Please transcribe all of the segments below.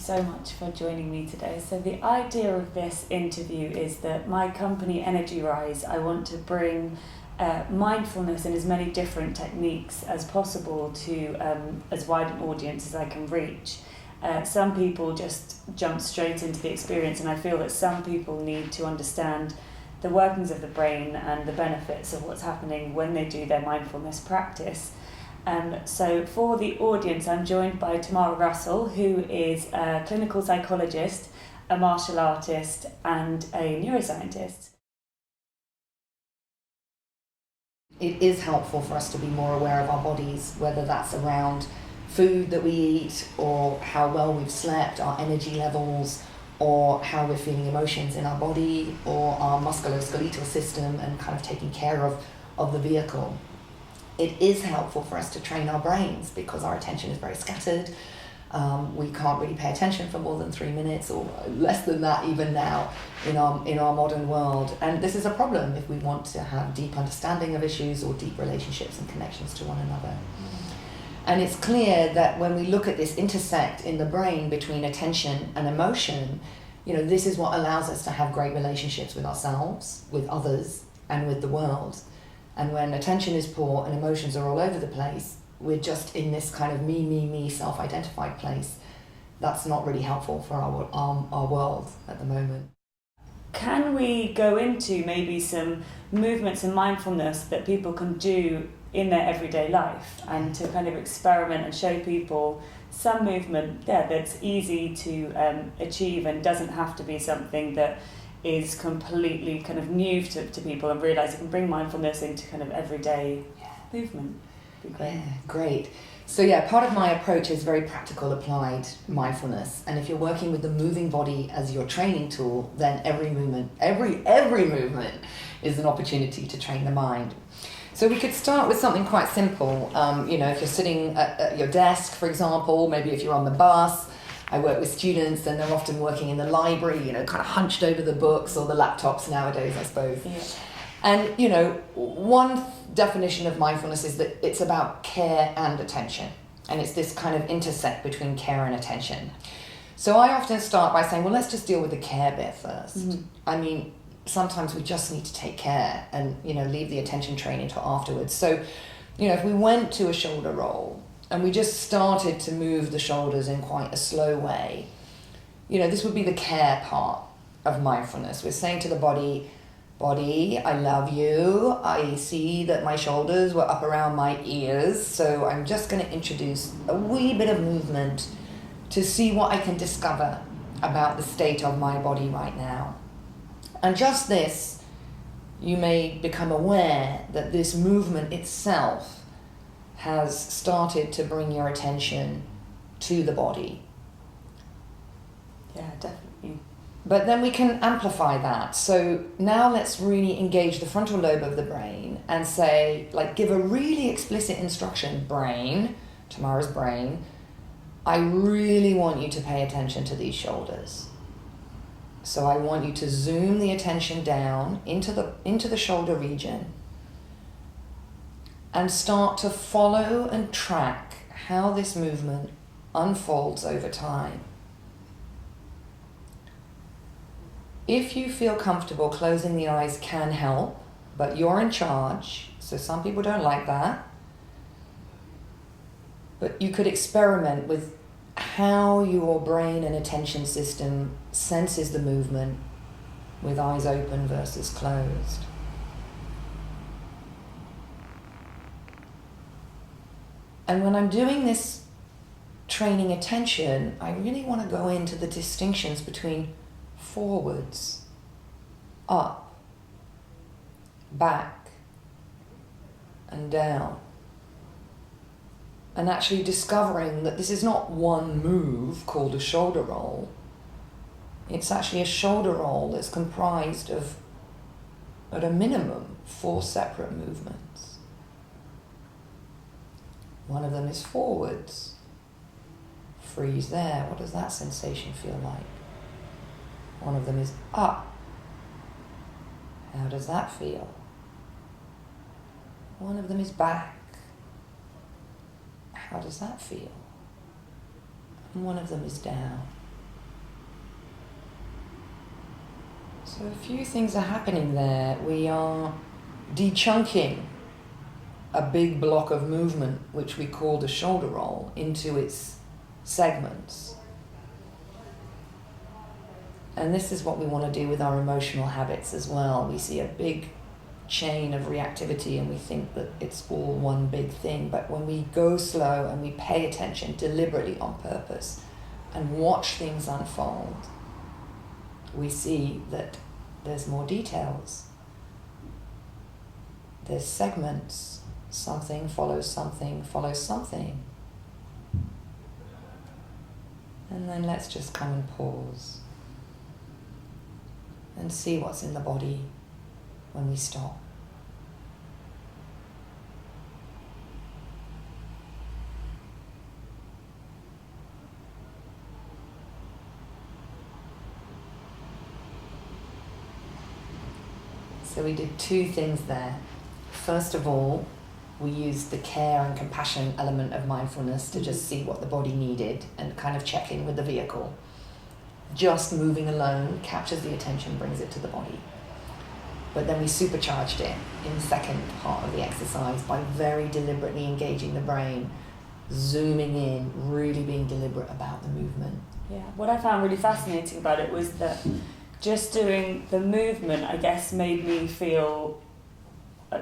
so much for joining me today. So the idea of this interview is that my company, Energy Rise, I want to bring mindfulness in as many different techniques as possible to as wide an audience as I can reach. Some people just jump straight into the experience, and I feel that some people need to understand the workings of the brain and the benefits of what's happening when they do their mindfulness practice. So for the audience, I'm joined by Tamara Russell, who is a clinical psychologist, a martial artist, and a neuroscientist. It is helpful for us to be more aware of our bodies, whether that's around food that we eat, or how well we've slept, our energy levels, or how we're feeling emotions in our body, or our musculoskeletal system, and kind of taking care of the vehicle. It is helpful for us to train our brains because our attention is very scattered. We can't really pay attention for more than 3 minutes, or less than that even now in our modern world. And this is a problem if we want to have deep understanding of issues or deep relationships and connections to one another. And it's clear that when we look at this intersect in the brain between attention and emotion, this is what allows us to have great relationships with ourselves, with others, and with the world. And when attention is poor and emotions are all over the place, we're just in this kind of me, self-identified place. That's not really helpful for our world at the moment. Can we go into maybe some movements and mindfulness that people can do in their everyday life, and to kind of experiment and show people some movement that's easy to achieve and doesn't have to be something that is completely kind of new to people, and realise you can bring mindfulness into kind of everyday movement? Be great. Yeah, great. So part of my approach is very practical applied mindfulness, and if you're working with the moving body as your training tool, then every movement is an opportunity to train the mind. So we could start with something quite simple. If you're sitting at your desk, for example, maybe if you're on the bus. I work with students, and they're often working in the library, kind of hunched over the books or the laptops nowadays, I suppose. Yeah. And, one definition of mindfulness is that it's about care and attention. And it's this kind of intersect between care and attention. So I often start by saying, well, let's just deal with the care bit first. Mm-hmm. I mean, sometimes we just need to take care and, leave the attention training till afterwards. So, if we went to a shoulder roll, and we just started to move the shoulders in quite a slow way, this would be the care part of mindfulness. We're saying to the body, I love you. I see that my shoulders were up around my ears, so I'm just going to introduce a wee bit of movement to see what I can discover about the state of my body right now. And just this, you may become aware that this movement itself has started to bring your attention to the body. Yeah, definitely. But then we can amplify that. So now let's really engage the frontal lobe of the brain and say, give a really explicit instruction, brain, Tamara's brain, I really want you to pay attention to these shoulders. So I want you to zoom the attention down into the shoulder region, and start to follow and track how this movement unfolds over time. If you feel comfortable, closing the eyes can help, but you're in charge, so some people don't like that. But you could experiment with how your brain and attention system senses the movement with eyes open versus closed. And when I'm doing this training attention, I really want to go into the distinctions between forwards, up, back, and down. And actually discovering that this is not one move called a shoulder roll. It's actually a shoulder roll that's comprised of, at a minimum, 4 separate movements. One of them is forwards. Freeze there. What does that sensation feel like? One of them is up. How does that feel? One of them is back. How does that feel? And one of them is down. So a few things are happening there. We are de-chunking a big block of movement, which we call the shoulder roll, into its segments. And this is what we want to do with our emotional habits as well. We see a big chain of reactivity and we think that it's all one big thing. But when we go slow and we pay attention deliberately on purpose and watch things unfold, we see that there's more details. There's segments. Something follows something follows something. And then let's just come and pause and see what's in the body when we stop. So we did two things there. First of all, we used the care and compassion element of mindfulness to just see what the body needed and kind of check in with the vehicle. Just moving alone captures the attention, brings it to the body. But then we supercharged it in the second part of the exercise by very deliberately engaging the brain, zooming in, really being deliberate about the movement. Yeah, what I found really fascinating about it was that just doing the movement, I guess, made me feel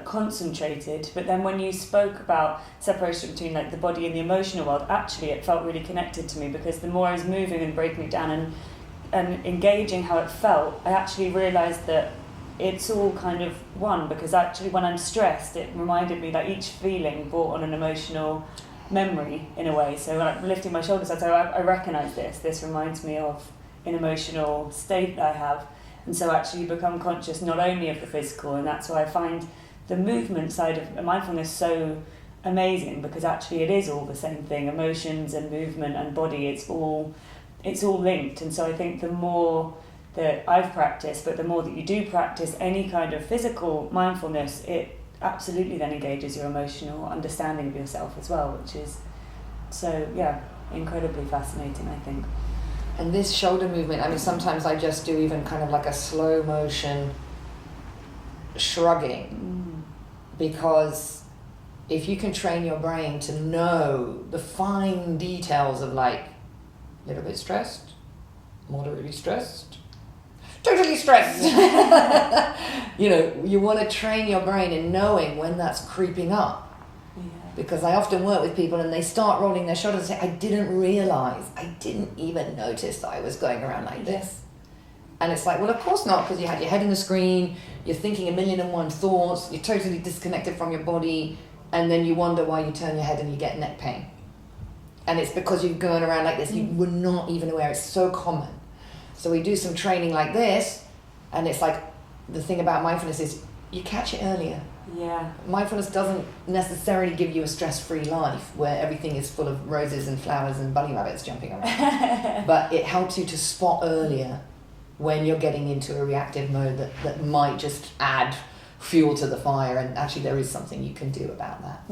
concentrated, but then when you spoke about separation between like the body and the emotional world, actually it felt really connected to me, because the more I was moving and breaking it down and engaging how it felt, I actually realised that it's all kind of one, because actually when I'm stressed, it reminded me that each feeling brought on an emotional memory in a way. So when I'm lifting my shoulders, I recognise this reminds me of an emotional state that I have. And so actually you become conscious not only of the physical, and that's why I find the movement side of mindfulness so amazing, because actually it is all the same thing. Emotions and movement and body, it's all linked. And so I think the more that I've practiced, but the more that you do practice any kind of physical mindfulness, it absolutely then engages your emotional understanding of yourself as well, which is so, yeah, incredibly fascinating, I think. And this shoulder movement, I mean, sometimes I just do even kind of like a slow motion shrugging, because if you can train your brain to know the fine details of like a little bit stressed, moderately stressed, totally stressed, you know, you want to train your brain in knowing when that's creeping up. Because I often work with people and they start rolling their shoulders and say, I didn't realise, I didn't even notice that I was going around like this. And it's like, well, of course not, because you had your head in the screen, you're thinking 1,000,001 thoughts, you're totally disconnected from your body, and then you wonder why you turn your head and you get neck pain. And it's because you're going around like this, you were not even aware, it's so common. So we do some training like this, and it's like, the thing about mindfulness is, you catch it earlier. Yeah. Mindfulness doesn't necessarily give you a stress-free life where everything is full of roses and flowers and bunny rabbits jumping around. But it helps you to spot earlier when you're getting into a reactive mode that might just add fuel to the fire, and actually there is something you can do about that.